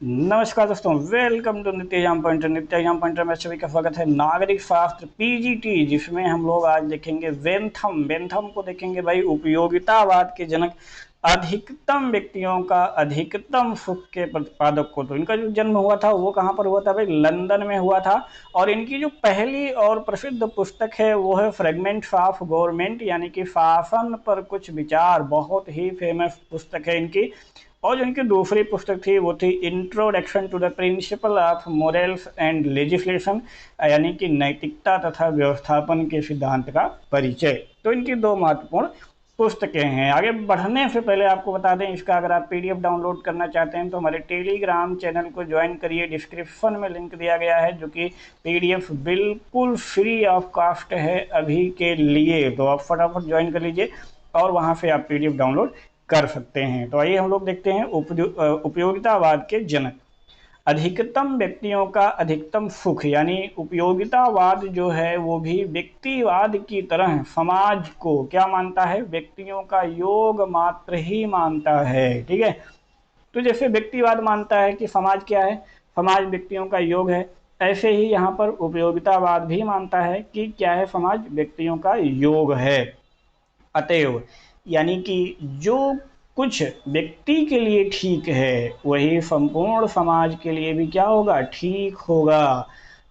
नमस्कार दोस्तों, welcome to नित्य एग्जाम पॉइंटर। नित्य एग्जाम पॉइंटर में सभी का स्वागत है। नागरिक शास्त्र पीजीटी, जिसमें हम लोग आज देखेंगे बेंथम। बेंथम को देखेंगे भाई, उपयोगितावाद के जनक, अधिकतम व्यक्तियों का अधिकतम सुख के प्रतिपादक को। तो इनका जो जन्म हुआ था वो कहाँ पर हुआ था भाई? लंदन में हुआ था। और इनकी जो पहली और प्रसिद्ध पुस्तक है वो है फ्रेगमेंट्स ऑफ गवर्नमेंट, यानी कि शासन पर कुछ विचार। बहुत ही फेमस पुस्तक है इनकी। और जो इनकी दूसरी पुस्तक थी वो थी introduction to the principle of morals and legislation, यानी कि नैतिकता तथा व्यवस्थापन के सिद्धांत का परिचय। तो इनकी दो महत्वपूर्ण पुस्तकें हैं। आगे बढ़ने से पहले आपको बता दें, इसका अगर आप पीडीएफ डाउनलोड करना चाहते हैं तो हमारे टेलीग्राम चैनल को ज्वाइन करिए। डिस्क्रिप्शन में लिंक दिया गया है, जो कि पीडीएफ बिल्कुल फ्री ऑफ कॉस्ट है अभी के लिए। तो आप फटाफट ज्वाइन कर लीजिए और वहाँ से आप पीडीएफ डाउनलोड कर सकते हैं। तो आइए हम लोग देखते हैं उपयोगितावाद के जनक। अधिकतम व्यक्तियों का अधिकतम सुख, यानी उपयोगितावाद जो है वो भी व्यक्तिवाद की तरह समाज को क्या मानता है? व्यक्तियों का योग मात्र ही मानता है। ठीक है। तो जैसे व्यक्तिवाद मानता है कि समाज क्या है? समाज व्यक्तियों का योग है। ऐसे ही यहाँ पर उपयोगितावाद भी मानता है कि क्या है? समाज व्यक्तियों का योग है। अतएव यानी कि जो कुछ व्यक्ति के लिए ठीक है वही संपूर्ण समाज के लिए भी क्या होगा? ठीक होगा।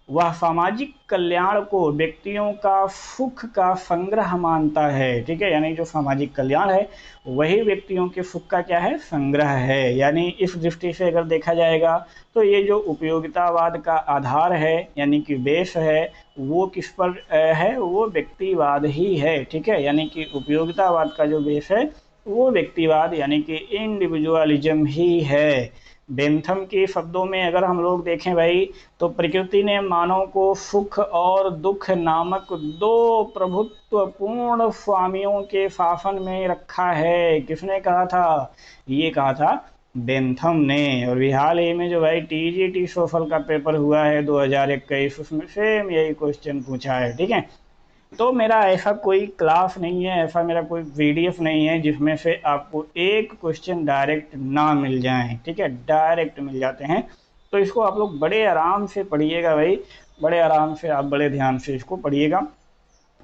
वह सामाजिक कल्याण को व्यक्तियों का सुख का संग्रह मानता है। ठीक है। यानी जो सामाजिक कल्याण है वही व्यक्तियों के सुख का क्या है? संग्रह है। यानी इस दृष्टि से अगर देखा जाएगा तो ये जो उपयोगितावाद का आधार है, यानी कि बेस है, वो किस पर है? वो व्यक्तिवाद ही है। ठीक है। यानी कि उपयोगितावाद का जो बेस है वो व्यक्तिवाद यानी कि इंडिविजुअलिज्म ही है। बेंथम के शब्दों में अगर हम लोग देखें भाई, तो प्रकृति ने मानव को सुख और दुख नामक दो प्रभुत्वपूर्ण स्वामियों के शासन में रखा है। किसने कहा था? ये कहा था बेंथम ने। और हाल ही में जो भाई टीजीटी सोशल का पेपर हुआ है 2021, उसमें सेम यही क्वेश्चन पूछा है। ठीक है। तो मेरा ऐसा कोई क्लास नहीं है, ऐसा मेरा कोई पीडीएफ नहीं है जिसमें से आपको एक क्वेश्चन डायरेक्ट ना मिल जाए। ठीक है। डायरेक्ट मिल जाते हैं। तो इसको आप लोग बड़े आराम से पढ़िएगा भाई, बड़े आराम से आप बड़े ध्यान से इसको पढ़िएगा।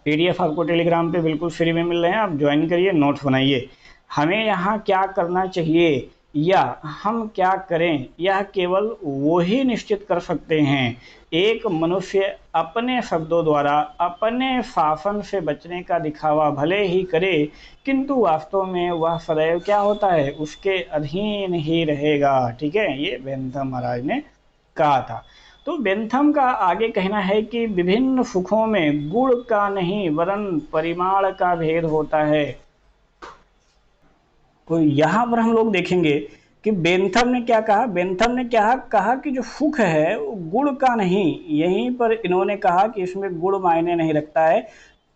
पीडीएफ आपको टेलीग्राम पे बिल्कुल फ्री में मिल रहे हैं, आप ज्वाइन करिए, नोट्स बनाइए। हमें यहाँ क्या करना चाहिए या हम क्या करें, यह केवल वो ही निश्चित कर सकते हैं। एक मनुष्य अपने शब्दों द्वारा अपने शासन से बचने का दिखावा भले ही करे, किंतु वास्तव में वह सदैव क्या होता है? उसके अधीन ही रहेगा। ठीक है। ये बेंथम महाराज ने कहा था। तो बेंथम का आगे कहना है कि विभिन्न सुखों में गुण का नहीं वरन परिमाण का भेद होता है। तो यहाँ पर हम लोग देखेंगे कि बेंथम ने क्या कहा? बेंथम ने क्या कहा कि जो सुख है वो गुण का नहीं, यहीं पर इन्होंने कहा कि इसमें गुण मायने नहीं रखता है,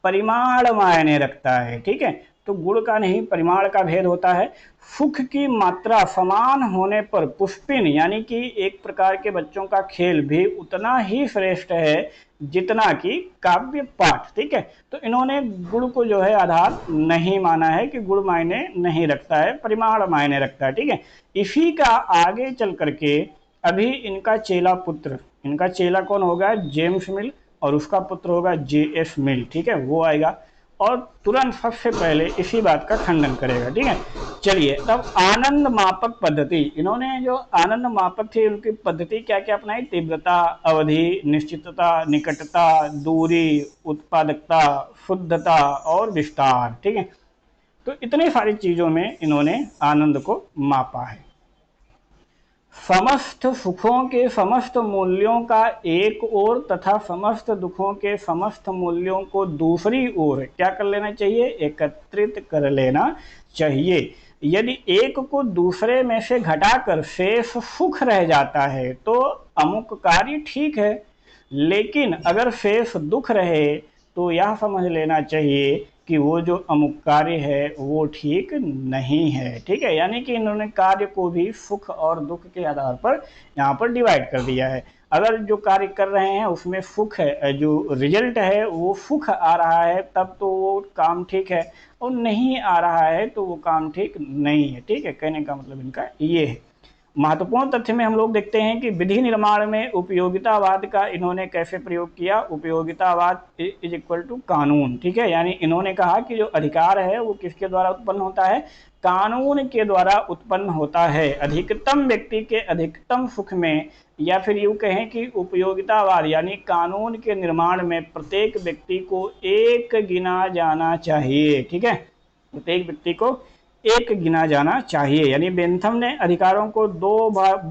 परिमाण मायने रखता है। ठीक है। तो गुण का नहीं परिमाण का भेद होता है। सुख की मात्रा समान होने पर पुष्पिन, यानी कि एक प्रकार के बच्चों का खेल भी उतना ही श्रेष्ठ है जितना कि काव्य पाठ। ठीक है। तो इन्होंने गुण को जो है आधार नहीं माना है कि गुण मायने नहीं रखता है, परिमाण मायने रखता है। ठीक है। इसी का आगे चल करके अभी इनका चेला पुत्र, इनका चेला कौन होगा? जेम्स मिल, और उसका पुत्र होगा जेएस मिल। ठीक है। वो आएगा और तुरंत सबसे पहले इसी बात का खंडन करेगा। ठीक है। चलिए, तब आनंद मापक पद्धति, इन्होंने जो आनंद मापक थी उनकी पद्धति क्या क्या अपनाई? तीव्रता, अवधि, निश्चितता, निकटता, दूरी, उत्पादकता, शुद्धता और विस्तार। ठीक है। तो इतनी सारी चीजों में इन्होंने आनंद को मापा है। समस्त सुखों के समस्त मूल्यों का एक ओर तथा समस्त दुखों के समस्त मूल्यों को दूसरी ओर क्या कर लेना चाहिए? एकत्रित कर लेना चाहिए। यदि एक को दूसरे में से घटाकर शेष सुख रह जाता है तो अमुक कार्य ठीक है, लेकिन अगर शेष दुख रहे तो यह समझ लेना चाहिए कि वो जो अमुक कार्य है वो ठीक नहीं है। ठीक है। यानी कि इन्होंने कार्य को भी सुख और दुख के आधार पर यहाँ पर डिवाइड कर दिया है। अगर जो कार्य कर रहे हैं उसमें सुख है, जो रिजल्ट है वो सुख आ रहा है, तब तो वो काम ठीक है, और नहीं आ रहा है तो वो काम ठीक नहीं है। ठीक है। कहने का मतलब इनका ये है। महत्वपूर्ण तथ्य में हम लोग देखते हैं कि विधि निर्माण में उपयोगितावाद का इन्होंने कैसे प्रयोग किया। उपयोगितावाद इज इक्वल टू कानून, ठीक है। यानी इन्होंने कहा कि जो अधिकार है वो किसके द्वारा उत्पन्न होता है, कानून के द्वारा उत्पन्न होता है। अधिकतम व्यक्ति के अधिकतम सुख में, या फिर यूँ कहें कि उपयोगितावाद यानी कानून के निर्माण में प्रत्येक व्यक्ति को एक गिना जाना चाहिए, ठीक है। प्रत्येक व्यक्ति को एक गिना जाना चाहिए। यानी बेंथम ने अधिकारों को दो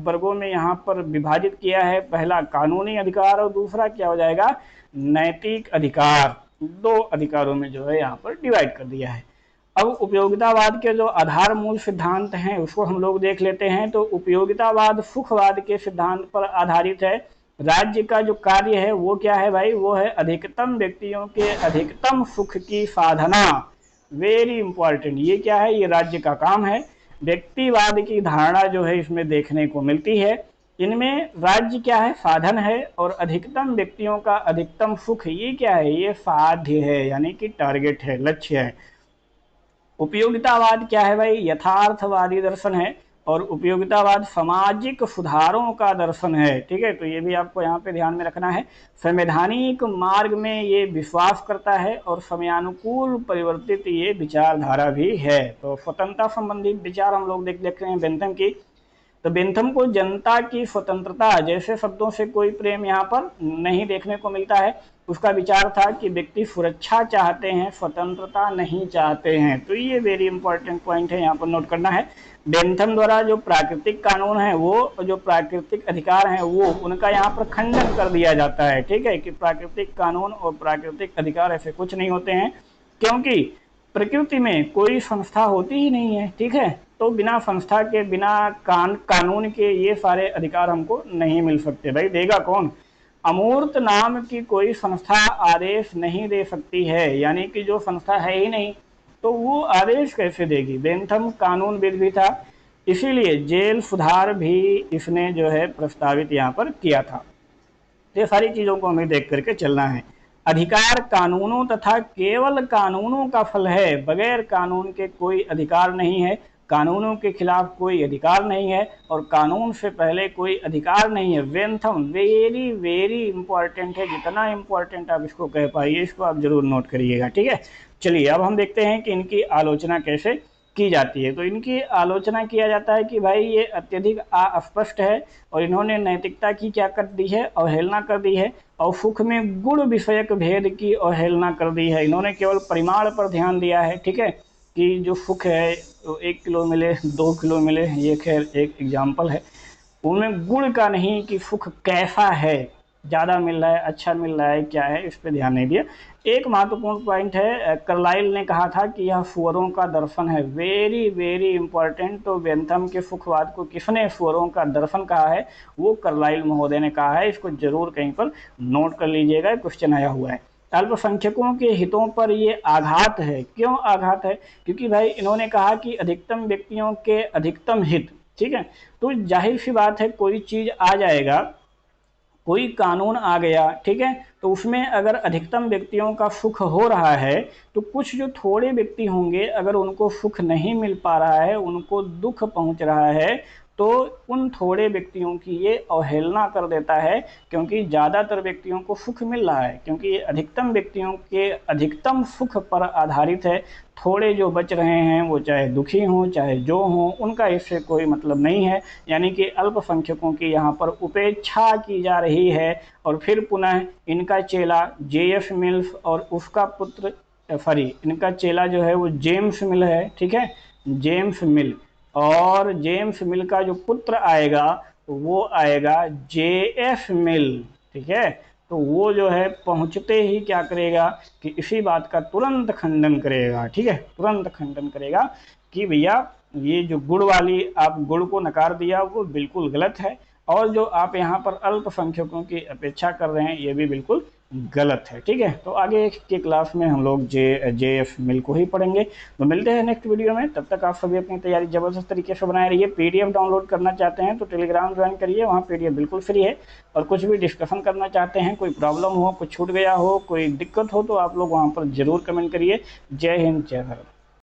वर्गों में यहाँ पर विभाजित किया है। पहला कानूनी अधिकार और दूसरा क्या हो जाएगा, नैतिक अधिकार। दो अधिकारों में जो है यहाँ पर डिवाइड कर दिया है। अब उपयोगितावाद के जो आधार मूल सिद्धांत हैं उसको हम लोग देख लेते हैं। तो उपयोगितावाद सुखवाद के सिद्धांत पर आधारित है। राज्य का जो कार्य है वो क्या है भाई, वो है अधिकतम व्यक्तियों के अधिकतम सुख की साधना। वेरी इंपॉर्टेंट, ये क्या है, ये राज्य का काम है। व्यक्तिवाद की धारणा जो है इसमें देखने को मिलती है। इनमें राज्य क्या है, साधन है, और अधिकतम व्यक्तियों का अधिकतम सुख ये क्या है, ये साध्य है, यानी कि टारगेट है, लक्ष्य है। उपयोगितावाद क्या है भाई, यथार्थवादी दर्शन है, और उपयोगितावाद सामाजिक सुधारों का दर्शन है, ठीक है। तो ये भी आपको यहाँ पे ध्यान में रखना है। संवैधानिक मार्ग में ये विश्वास करता है और समयानुकूल परिवर्तित ये विचारधारा भी है। तो स्वतंत्रता संबंधी विचार हम लोग देख रहे हैं बेंथम की। तो बेंथम को जनता की स्वतंत्रता जैसे शब्दों से कोई प्रेम यहाँ पर नहीं देखने को मिलता है। उसका विचार था कि व्यक्ति सुरक्षा चाहते हैं, स्वतंत्रता नहीं चाहते हैं। तो ये वेरी इंपॉर्टेंट पॉइंट है, यहाँ पर नोट करना है। बेंथम द्वारा जो प्राकृतिक कानून है, वो जो प्राकृतिक अधिकार हैं, वो उनका यहाँ पर खंडन कर दिया जाता है, ठीक है, कि प्राकृतिक कानून और प्राकृतिक अधिकार ऐसे कुछ नहीं होते हैं, क्योंकि प्रकृति में कोई संस्था होती ही नहीं है, ठीक है। तो बिना संस्था के, बिना कानून के ये सारे अधिकार हमको नहीं मिल सकते। भाई देगा कौन, अमूर्त नाम की कोई संस्था आदेश नहीं दे सकती है, यानी कि जो संस्था है ही नहीं तो वो आदेश कैसे देगी। बेंथम कानूनविद भी था, इसीलिए जेल सुधार भी इसने जो है प्रस्तावित यहाँ पर किया था। ये सारी चीज़ों को हमें देख करके चलना है। अधिकार कानूनों तथा केवल कानूनों का फल है, बगैर कानून के कोई अधिकार नहीं है। कानूनों के खिलाफ कोई अधिकार नहीं है, और कानून से पहले कोई अधिकार नहीं है। बेंथम वेरी वेरी इंपॉर्टेंट है, जितना इंपॉर्टेंट आप इसको कह पाइए, इसको आप जरूर नोट करिएगा, ठीक है। चलिए अब हम देखते हैं कि इनकी आलोचना कैसे की जाती है। तो इनकी आलोचना किया जाता है कि भाई ये अत्यधिक अस्पष्ट है, और इन्होंने नैतिकता की क्या कर दी है, अवहेलना कर दी है, और सुख में गुण विषयक भेद की अवहेलना कर दी है। इन्होंने केवल परिमाण पर ध्यान दिया है, ठीक है, कि जो सुख है 1 किलो मिले 2 किलो मिले, ये खैर एक एग्जाम्पल है। उनमें गुण का नहीं कि सुख कैसा है, ज़्यादा मिल रहा है, अच्छा मिल रहा है, क्या है, इस पर ध्यान नहीं दिया। एक महत्वपूर्ण पॉइंट है, कार्लाइल ने कहा था कि यह सुअरों का दर्शन है। Very very important. तो बेंथम के सुखवाद को किसने सुअरों का दर्शन कहा है, वो कार्लाइल महोदय ने कहा है। इसको जरूर कहीं पर नोट कर लीजिएगा, क्वेश्चन आया हुआ है। अल्पसंख्यकों के हितों पर ये आघात है। क्यों आघात है, क्योंकि भाई इन्होंने कहा कि अधिकतम व्यक्तियों के अधिकतम हित, ठीक है। तो जाहिर सी बात है, कोई चीज़ आ जाएगा, कोई कानून आ गया, ठीक है, तो उसमें अगर अधिकतम व्यक्तियों का सुख हो रहा है, तो कुछ जो थोड़े व्यक्ति होंगे अगर उनको सुख नहीं मिल पा रहा है, उनको दुख पहुंच रहा है, तो उन थोड़े व्यक्तियों की ये अवहेलना कर देता है, क्योंकि ज़्यादातर व्यक्तियों को सुख मिल रहा है, क्योंकि ये अधिकतम व्यक्तियों के अधिकतम सुख पर आधारित है। थोड़े जो बच रहे हैं वो चाहे दुखी हों चाहे जो हों, उनका इससे कोई मतलब नहीं है। यानी कि अल्पसंख्यकों की यहाँ पर उपेक्षा की जा रही है। और फिर पुनः इनका चेला J.F. मिल्स और उसका पुत्र, सॉरी, इनका चेला जो है वो जेम्स मिल है, ठीक है, जेम्स मिल, और जेम्स मिल का जो पुत्र आएगा वो आएगा J.F. मिल, ठीक है। तो वो जो है पहुंचते ही क्या करेगा कि इसी बात का तुरंत खंडन करेगा, ठीक है, तुरंत खंडन करेगा कि भैया ये जो गुड़ वाली आप गुड़ को नकार दिया वो बिल्कुल गलत है, और जो आप यहाँ पर अल्पसंख्यकों की अपेक्षा कर रहे हैं ये भी बिल्कुल गलत है, ठीक है। तो आगे के क्लास में हम लोग J.F. मिल को ही पढ़ेंगे। तो मिलते हैं नेक्स्ट वीडियो में, तब तक आप सभी अपनी तैयारी ज़बरदस्त तरीके से बनाए रहिए। PDF डाउनलोड करना चाहते हैं तो टेलीग्राम ज्वाइन करिए, वहाँ PDF बिल्कुल फ्री है। और कुछ भी डिस्कशन करना चाहते हैं, कोई प्रॉब्लम हो, कुछ छूट गया हो, कोई दिक्कत हो, तो आप लोग वहाँ पर ज़रूर कमेंट करिए। जय हिंद, जय भारत।